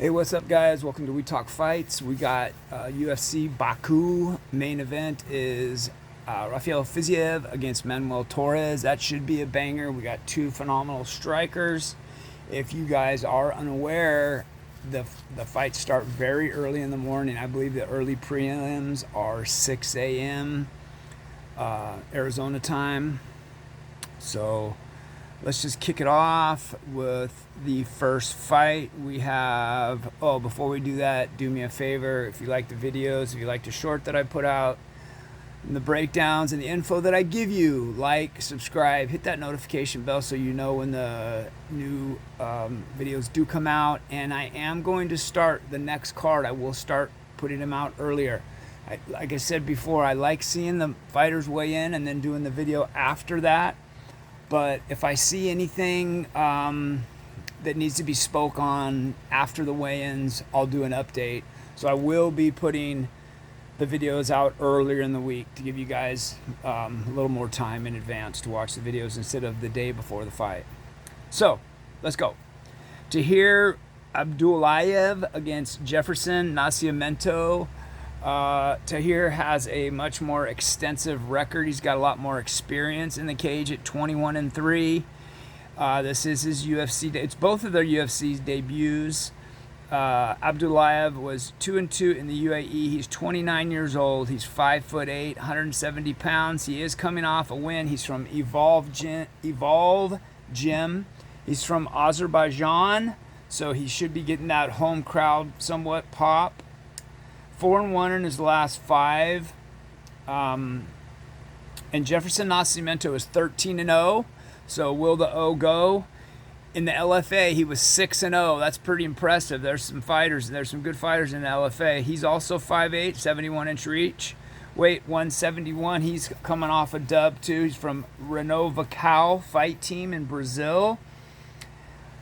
Hey, what's up, guys? Welcome to We Talk Fights. We got UFC Baku. Main event is Rafael Fiziev against Manuel Torres. That should be a banger. We got two phenomenal strikers. If you guys are unaware, the fights start very early in the morning. I believe the early prelims are 6 a.m. Arizona time. So let's just kick it off with the first fight. We have, before we do that, do me a favor. If you like the videos, if you like the short that I put out, and the breakdowns and the info that I give you, like, subscribe, hit that notification bell so you know when the new videos do come out. And I am going to start the next card. I will start putting them out earlier. Like I said before, I like seeing the fighters weigh in and then doing the video after that. But if I see anything that needs to be spoke on after the weigh-ins, I'll do an update. So I will be putting the videos out earlier in the week to give you guys a little more time in advance to watch the videos instead of the day before the fight. So let's go. Tahir Abdullayev against Jefferson Nascimento. Tahir has a much more extensive record. He's got a lot more experience in the cage at 21-3. This is his UFC. It's both of their UFC debuts. Abdullayev was 2-2 in the UAE. He's 29 years old. He's 5'8", 170 pounds. He is coming off a win. He's from Evolve Gym. He's from Azerbaijan, so he should be getting that home crowd somewhat pop. 4-1 in his last 5. And Jefferson Nascimento is 13-0. So will the O go? In the LFA, he was 6-0. That's pretty impressive. There's some good fighters in the LFA. He's also 5'8", 71-inch reach. Weight 171. He's coming off a dub too. He's from Vacal fight team in Brazil.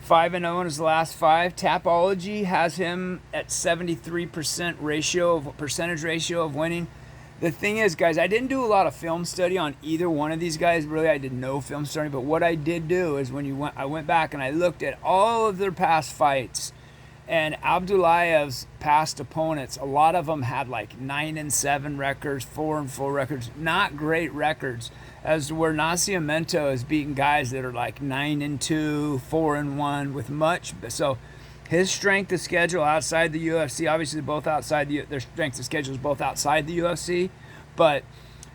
5-0 in his last 5. Tapology has him at 73% percentage ratio of winning. The thing is, guys, I didn't do a lot of film study on either one of these guys. Really, I did no film study. But what I did do is I went back and I looked at all of their past fights. And Abdullayev's past opponents, a lot of them had like 9-7 records, 4-4 records. Not great records. As to where Nascimento is beating guys that are like 9-2, 4-1 with much. So his strength of schedule outside the UFC, obviously both outside their strength of schedule is both outside the UFC, but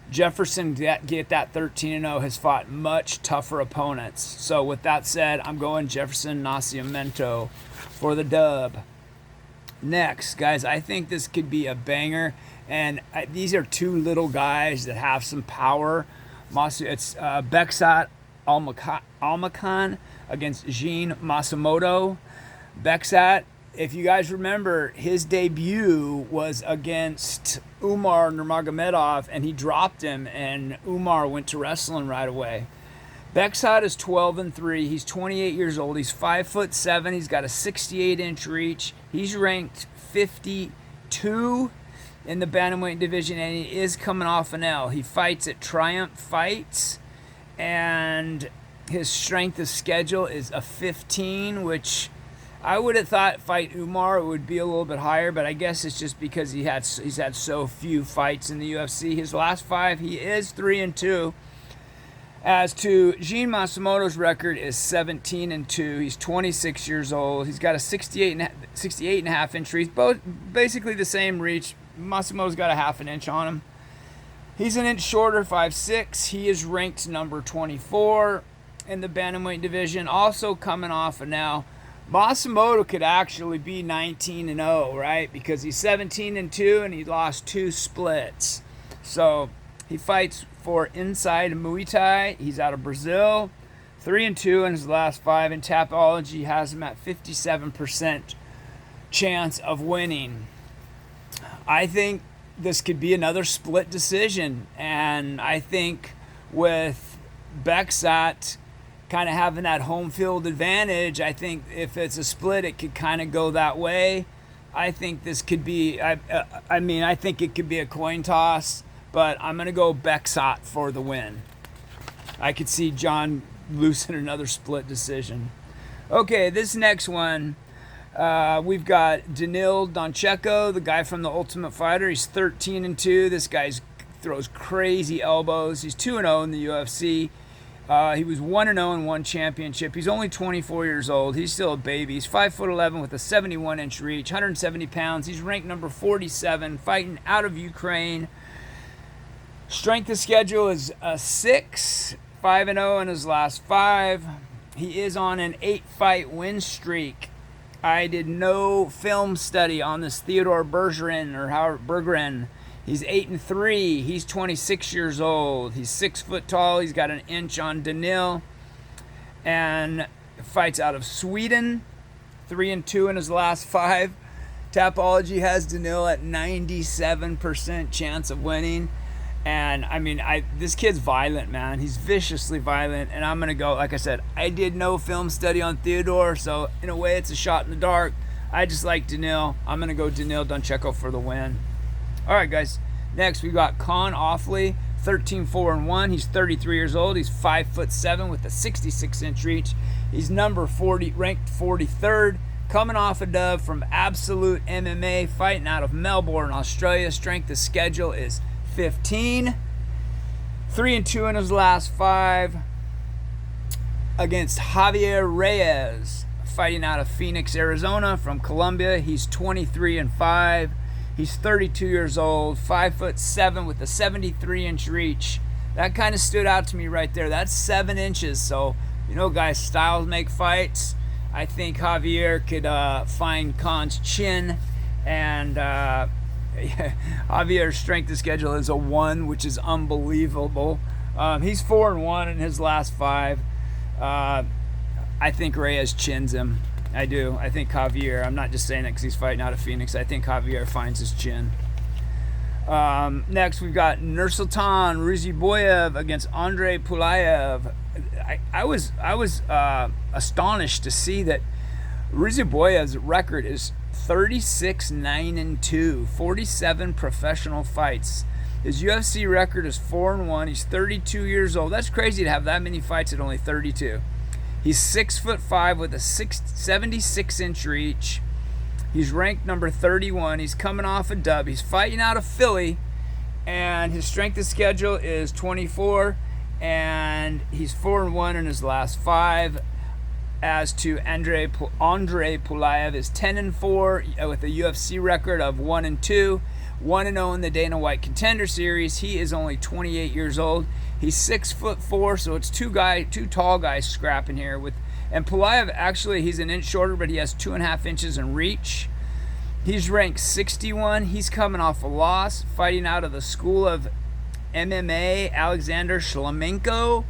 Jefferson get that 13-0 has fought much tougher opponents. So with that said, I'm going Jefferson Nascimento for the dub. Next, guys, I think this could be a banger, and these are two little guys that have some power. It's Beksat Almakhan against Jean Masamoto. Beksat, if you guys remember, his debut was against Umar Nurmagomedov, and he dropped him, and Umar went to wrestling right away. Beksat is 12-3. He's 28 years old. He's 5'7". He's got a 68-inch reach. He's ranked 52 in the bantamweight division, and he is coming off an L. He fights at Triumph Fights, and his strength of schedule is a 15, which I would have thought fight Umar it would be a little bit higher, but I guess it's just because he's had so few fights in the UFC. His last 5, he is 3-2. As to Jean Masamoto's record is 17-2. He's 26 years old. He's got a 68.5 inch reach, both basically the same reach. Masamoto's got a half an inch on him. He's an inch shorter, 5'6". He is ranked number 24 in the bantamweight division. Also coming off of now, Masamoto could actually be 19-0, right? Because he's 17-2 and he lost 2 splits. So he fights for Inside Muay Thai. He's out of Brazil. 3-2 in his last 5, and Tapology has him at 57% chance of winning. I think this could be another split decision, and I think with Beksat kind of having that home field advantage, I think if it's a split, it could kind of go that way. I think this could be, I think it could be a coin toss, but I'm going to go Beksat for the win. I could see John losing another split decision. Okay, this next one, We've got Danil Doncheko, the guy from The Ultimate Fighter. He's 13-2. This guy throws crazy elbows. He's 2-0 in the UFC. He was 1-0 in one championship. He's only 24 years old. He's still a baby. He's 5'11" with a 71-inch reach, 170 pounds. He's ranked number 47, fighting out of Ukraine. Strength of schedule is a 6, 5-0 in his last 5. He is on an 8-fight win streak. I did no film study on this Theodore Bergeron or Howard Bergeron. He's 8-3. He's 26 years old. He's 6 foot tall. He's got an inch on Danil, and fights out of Sweden. 3-2 in his last 5. Tapology has Danil at 97% chance of winning. And I mean, this kid's violent, man. He's viciously violent. And I'm gonna go, like I said, I did no film study on Theodore, so in a way, it's a shot in the dark. I just like Danil. I'm gonna go Danil Doncheko for the win. All right, guys. Next, we got Con Offley, 13-4-1. He's 33 years old. He's 5'7" with a 66-inch reach. He's number 40, ranked 43rd. Coming off a dub from Absolute MMA, fighting out of Melbourne, Australia. Strength of schedule is 15. 3-2 in his last 5. Against Javier Reyes, fighting out of Phoenix, Arizona, from Colombia. He's 23-5. He's 32 years old, 5'7" with a 73-inch reach. That kind of stood out to me right there. That's 7 inches. So, you know, guys, styles make fights. I think Javier could find Khan's chin. And Javier's strength of schedule is a 1, which is unbelievable. He's 4-1 in his last 5. I think Reyes chins him. I do. I think Javier, I'm not just saying it because he's fighting out of Phoenix. I think Javier finds his chin. Next, we've got Nursultan Ruziboyev against Andrei Pulayev. I was astonished to see that Ruziboyev's record is 36-9-2, 47 professional fights. His UFC record is 4-1. He's 32 years old. That's crazy to have that many fights at only 32. He's 6'5" with a 76-inch reach. He's ranked number 31. He's coming off a dub. He's fighting out of Philly, and his strength of schedule is 24, and he's 4-1 in his last 5. As to Andrei Pulayev is 10-4 with a UFC record of 1-2, 1-0 in the Dana White Contender Series. He is only 28 years old. He's 6'4", so it's two tall guys scrapping here. And Pulayev, actually, he's an inch shorter, but he has 2.5 inches in reach. He's ranked 61. He's coming off a loss, fighting out of the School of MMA, Alexander Shlemenko.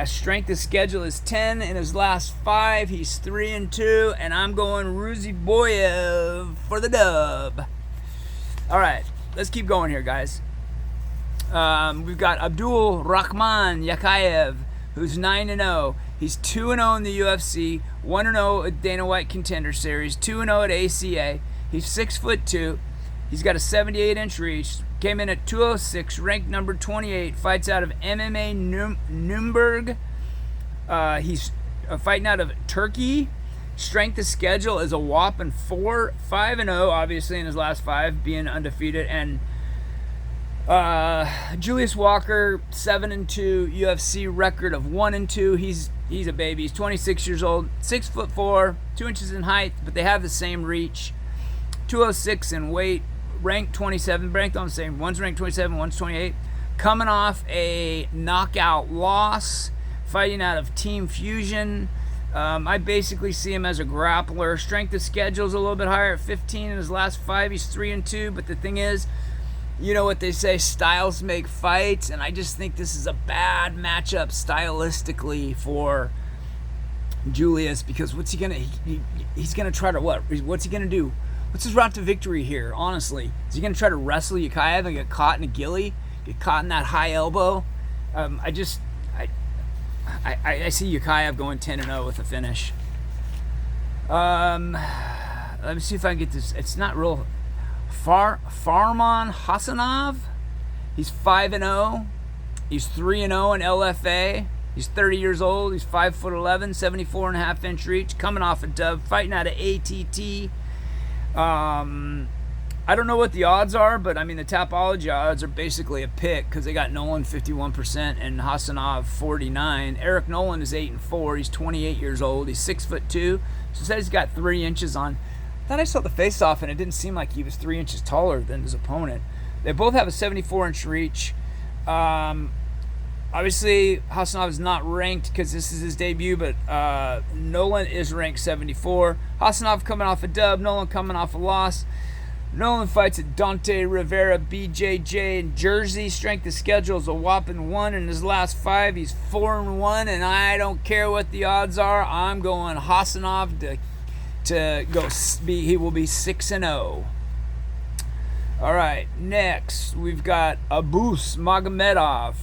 Strength of schedule is 10. In his last 5, he's 3-2, and I'm going Ruziboyev for the dub. All right, let's keep going here, guys. We've got Abdul Rahman Yakayev, who's 9-0. He's 2-0 in the UFC, 1-0 at Dana White Contender Series, 2-0 at ACA. He's 6'2". He's got a 78-inch reach. Came in at 206, ranked number 28. Fights out of MMA Nuremberg. He's fighting out of Turkey. Strength of schedule is a whopping 4, 5-0, obviously in his last 5, being undefeated. And Julius Walker, 7-2, UFC record of 1-2. He's a baby. He's 26 years old, 6'4", 2 inches in height, but they have the same reach. 206 in weight, ranked 27, ranked on the same. One's ranked 27, one's 28. Coming off a knockout loss, fighting out of Team Fusion. I basically see him as a grappler. Strength of schedule is a little bit higher at 15. In his last 5, he's 3-2. But the thing is, you know what they say, styles make fights, and I just think this is a bad matchup stylistically for Julius, because what's he gonna? He's gonna try to what? What's he gonna do? What's his route to victory here? Honestly, is he gonna try to wrestle Yakayev and get caught in a gilly, get caught in that high elbow? I see Yakayev going 10-0 with a finish. Let me see if I can get this. It's not real. Farman Hassanov. He's 5-0. He's 3-0 in LFA. He's 30 years old. He's 5'11", 74.5-inch reach, coming off a dub, fighting out of ATT. I don't know what the odds are, but I mean the Tapology odds are basically a pick because they got Nolan 51% and Hasanov 49. Eric Nolan is 8-4. He's 28 years old. He's 6'2". So said he's got 3 inches on. I thought I saw the face-off and it didn't seem like he was 3 inches taller than his opponent. They both have a 74-inch reach. Obviously, Hasanov is not ranked because this is his debut, but Nolan is ranked 74. Hasanov coming off a dub, Nolan coming off a loss. Nolan fights at Dante Rivera BJJ in Jersey. Strength of schedule is a whopping 1 in his last 5. He's 4-1, and I don't care what the odds are. I'm going Hasanov to go. He will be 6-0. All right, next we've got Abus Magomedov.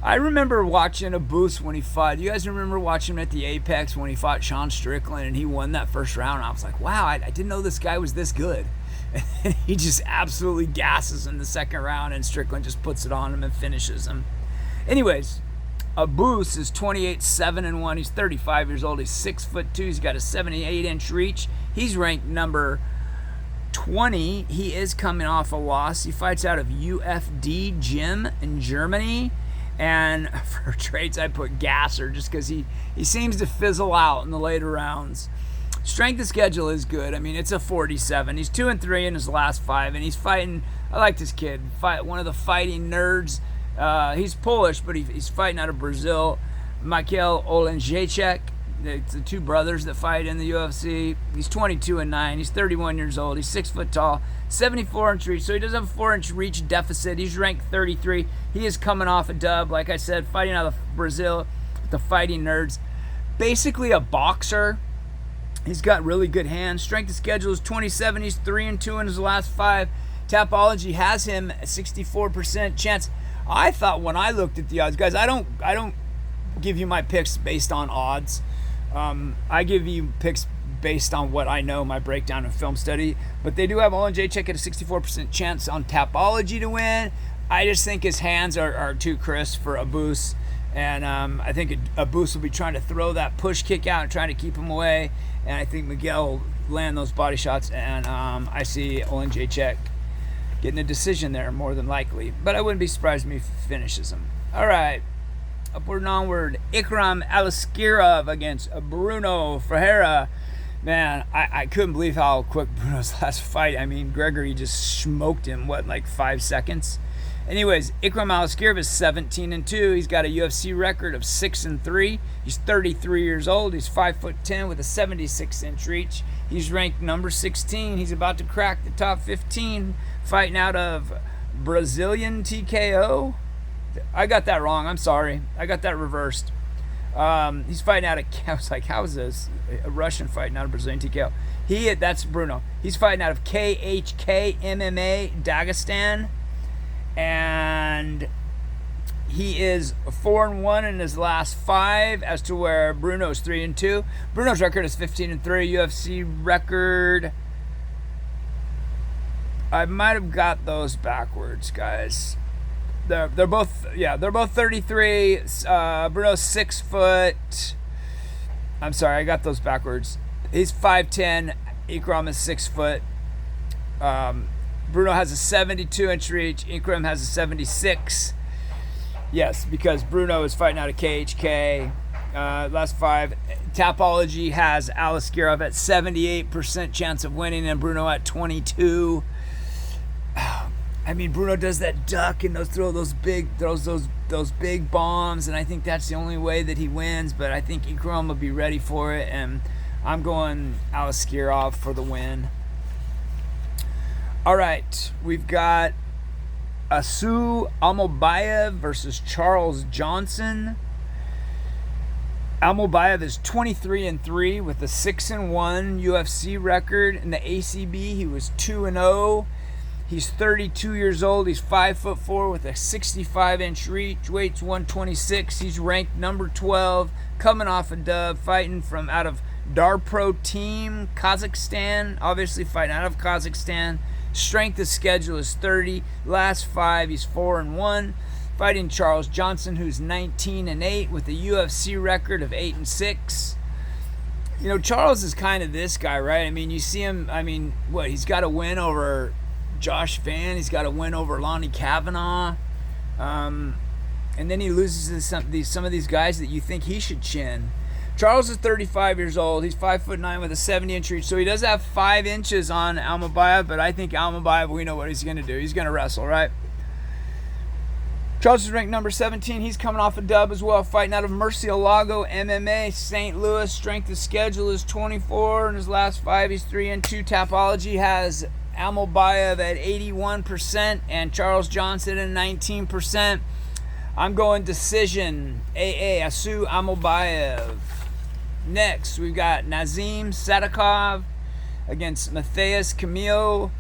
I remember watching Abus when he fought. You guys remember watching him at the Apex when he fought Sean Strickland and he won that first round? I was like, wow, I didn't know this guy was this good. And he just absolutely gasses in the second round and Strickland just puts it on him and finishes him. Anyways, Abus is 28-7-1. He's 35 years old. He's 6'2". He's got a 78-inch reach. He's ranked number 20. He is coming off a loss. He fights out of UFD Gym in Germany. And for traits, I put gasser just because he seems to fizzle out in the later rounds. Strength of schedule is good. I mean, it's a 47. He's 2-3 in his last 5, and he's fighting. I like this kid. One of the fighting nerds. He's Polish, but he's fighting out of Brazil. Michael Olejniczak. It's the 2 brothers that fight in the UFC. He's 22-9. He's 31 years old. He's 6 foot tall, 74-inch reach. So he does have a 4-inch reach deficit. He's ranked 33. He is coming off a dub, like I said, fighting out of Brazil with the fighting nerds. Basically a boxer. He's got really good hands. Strength of schedule is 27. He's 3-2 in his last 5. Tapology has him a 64% chance. I thought when I looked at the odds, guys, I don't give you my picks based on odds. I give you picks based on what I know, my breakdown and film study. But they do have Olejniczak at a 64% chance on Tapology to win. I just think his hands are too crisp for Abus. And I think Abus will be trying to throw that push kick out and trying to keep him away. And I think Miguel will land those body shots. And I see Olejniczak getting a decision there more than likely. But I wouldn't be surprised if he finishes him. All right. Upward and onward. Ikram Aliskirov against Bruno Ferreira. Man, I couldn't believe how quick Bruno's last fight. I mean, Gregory just smoked him, like 5 seconds? Anyways, Ikram Aliskirov is 17-2. He's got a UFC record of 6-3. He's 33 years old. He's 5'10" with a 76-inch reach. He's ranked number 16. He's about to crack the top 15, fighting out of Brazilian TKO. I got that wrong. I'm sorry. I got that reversed. He's fighting out of. I was like, how is this a Russian fighting out of Brazilian TKO? That's Bruno. He's fighting out of KHK MMA Dagestan, and he is 4-1 in his last 5. As to where Bruno's 3-2. Bruno's record is 15-3. UFC record. I might have got those backwards, guys. They're both 33. Bruno's 6 foot. I'm sorry, I got those backwards. He's 5'10". Ikram is 6 foot. Bruno has a 72-inch reach. Ikram has a 76. Yes, because Bruno is fighting out of KHK. Last 5. Tapology has Aliskirov at 78% chance of winning and Bruno at 22. I mean, Bruno does that duck and throws those big bombs, and I think that's the only way that he wins. But I think Ikram will be ready for it, and I'm going Aliskirov for the win. All right, we've got Asu Almobayev versus Charles Johnson. Almobayev is 23-3 with a 6-1 UFC record. In the ACB, he was 2-0. He's 32 years old. He's 5'4" with a 65-inch reach. Weight's 126. He's ranked number 12. Coming off a dub, fighting from out of Darpro Team, Kazakhstan. Obviously fighting out of Kazakhstan. Strength of schedule is 30. Last 5, he's 4-1. fighting Charles Johnson, who's 19-8 with a UFC record of 8-6. You know, Charles is kind of this guy, right? I mean, you see him, he's got a win over Josh Van. He's got a win over Lonnie Kavanaugh. And then he loses to some of these guys that you think he should chin. Charles is 35 years old. He's 5'9" with a 70-inch reach. So he does have 5 inches on Almabayev, but I think Almabayev, we know what he's going to do. He's going to wrestle, right? Charles is ranked number 17. He's coming off a dub as well, fighting out of Murcielago MMA, St. Louis. Strength of schedule is 24. In his last 5, he's 3-2. Tapology has Almabayev at 81% and Charles Johnson at 19%. I'm going decision. Asu Almabayev. Next, we've got Nazim Sadikov against Matheus Camilo.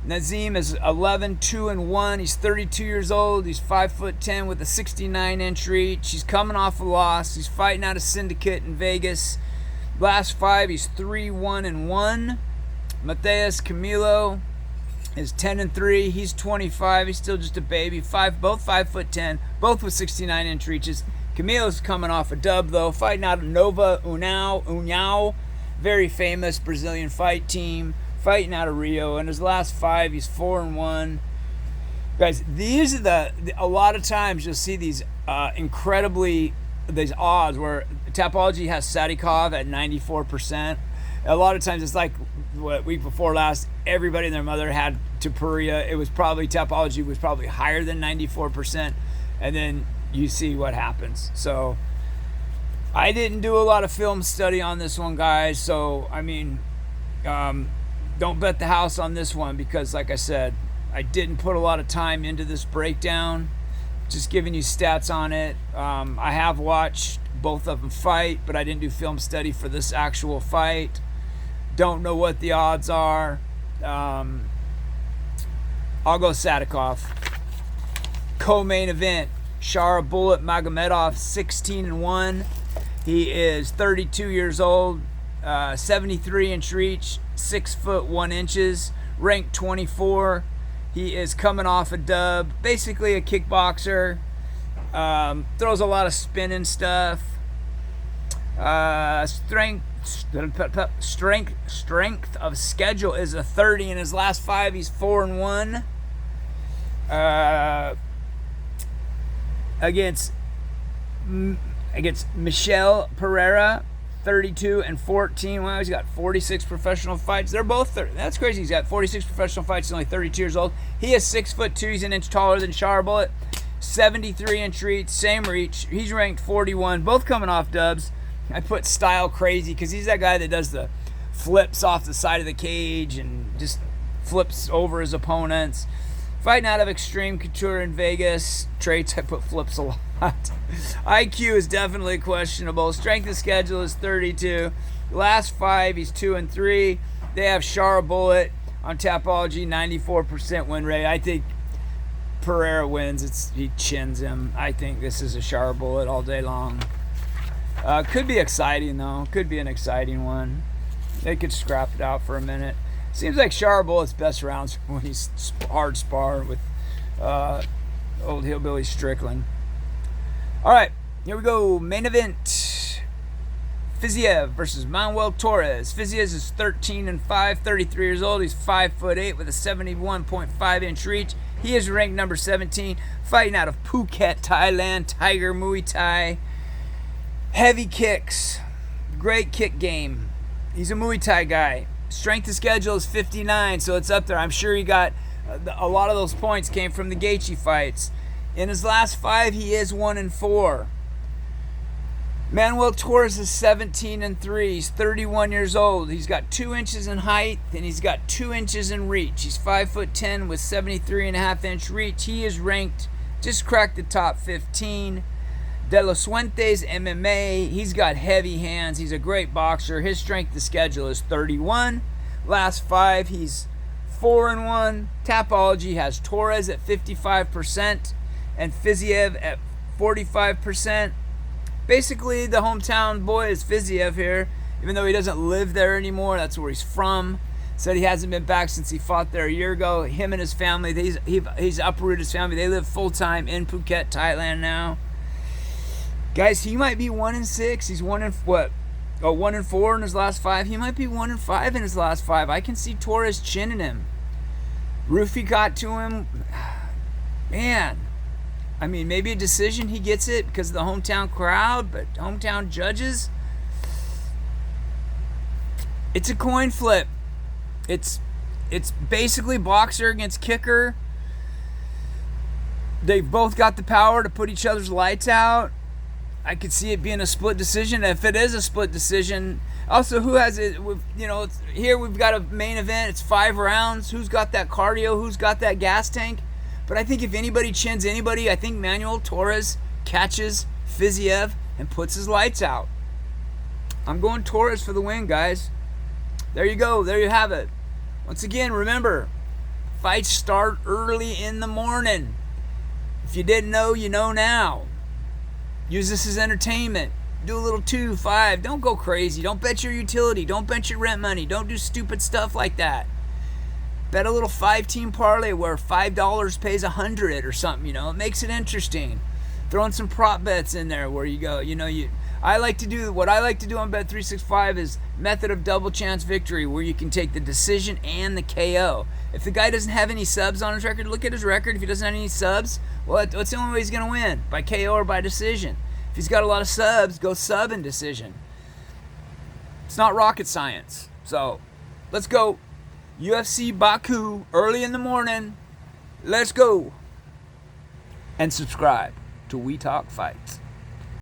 Nazim is 11-2-1. He's 32 years old. He's 5'10" with a 69-inch reach. He's coming off a loss. He's fighting out of Syndicate in Vegas. Last 5, he's 3-1-1. Matheus Camilo is 10-3. He's 25. He's still just a baby. Both 5'10", both with 69-inch reaches. Camilo's coming off a dub though, fighting out of Nova União, very famous Brazilian fight team, fighting out of Rio. In his last 5, he's 4-1. Guys, these are a lot of times you'll see these these odds where Tapology has Sadikov at 94%. A lot of times it's like week before last, everybody and their mother had Tapuria. It was probably Tapology was probably higher than 94%, and then you see what happens. So I didn't do a lot of film study on this one, guys. So don't bet the house on this one because, like I said, I didn't put a lot of time into this breakdown. Just giving you stats on it. I have watched both of them fight, but I didn't do film study for this actual fight. Don't know what the odds are. I'll go Sadikov. Co-main event, Shara Bullet Magomedov, 16-1. He is 32 years old, 73-inch reach, 6'1", ranked 24. He is coming off a dub, basically a kickboxer. Throws a lot of spinning stuff. Strength of schedule is a 30. In his last 5, he's 4-1. Against Michel Pereira, 32-14. Wow, he's got 46 professional fights. They're both 30. That's crazy. He's got 46 professional fights. He's only 32 years old. He is 6'2". He's an inch taller than Shara Bullet. 73-inch reach, same reach. He's ranked 41. Both coming off dubs. I put style crazy because he's that guy that does the flips off the side of the cage and just flips over his opponents. Fighting out of Extreme Couture in Vegas. Traits, I put flips a lot. IQ is definitely questionable. Strength of schedule is 32. Last 5, he's 2-3. They have Shara Bullet on Tapology, 94% win rate. I think Pereira wins. He chins him. I think this is a Shara Bullet all day long. Could be exciting though. Could be an exciting one. They could scrap it out for a minute. Seems like Shara Bullet's best rounds when he's hard sparring with old hillbilly Strickland. All right, here we go. Main event: Fiziev versus Manuel Torres. Fiziev is 13-5, 33 years old. He's 5'8" with a 71.5-inch reach. He is ranked number 17, fighting out of Phuket, Thailand. Tiger Muay Thai. Heavy kicks, great kick game. He's a Muay Thai guy. Strength of schedule is 59, so it's up there. I'm sure he got a lot of those points came from the Gaethje fights. In his last 5, he is 1-4. Manuel Torres is 17-3. He's 31 years old. He's got 2 inches in height and he's got 2 inches in reach. He's 5'10" with 73.5-inch reach. He is ranked, just cracked the top 15. De Los Fuentes MMA, he's got heavy hands. He's a great boxer. His strength of schedule is 31. Last 5, he's 4-1. Tapology has Torres at 55% and Fiziev at 45%. Basically, the hometown boy is Fiziev here, even though he doesn't live there anymore. That's where he's from. Said he hasn't been back since he fought there a year ago. Him and his family, he's uprooted his family. They live full-time in Phuket, Thailand now. Guys, he might be 1-6. He's 1-4 in his last 5. He might be 1-5 in his last 5. I can see Torres chinning him. Rufy got to him. Man, I mean, maybe a decision, he gets it because of the hometown crowd, but hometown judges, it's a coin flip. It's basically boxer against kicker. They've both got the power to put each other's lights out. I could see it being a split decision. If it is a split decision, also, who has it? Here we've got a main event. It's 5 rounds. Who's got that cardio? Who's got that gas tank? But I think if anybody chins anybody, I think Manuel Torres catches Fiziev and puts his lights out. I'm going Torres for the win, guys. There you go. There you have it. Once again, remember, fights start early in the morning. If you didn't know, you know now. Use this as entertainment. Do a little 2, 5. Don't go crazy. Don't bet your utility. Don't bet your rent money. Don't do stupid stuff like that. Bet a little 5-team parlay where $5 pays $100 or something. It makes it interesting. Throwing some prop bets in there where you go. I like to do what I like to do on Bet365 is method of double chance victory, where you can take the decision and the KO. If the guy doesn't have any subs on his record, look at his record. If he doesn't have any subs, well, what's the only way he's going to win? By KO or by decision. If he's got a lot of subs, go sub and decision. It's not rocket science. So, let's go. UFC Baku, early in the morning. Let's go. And subscribe to We Talk Fights.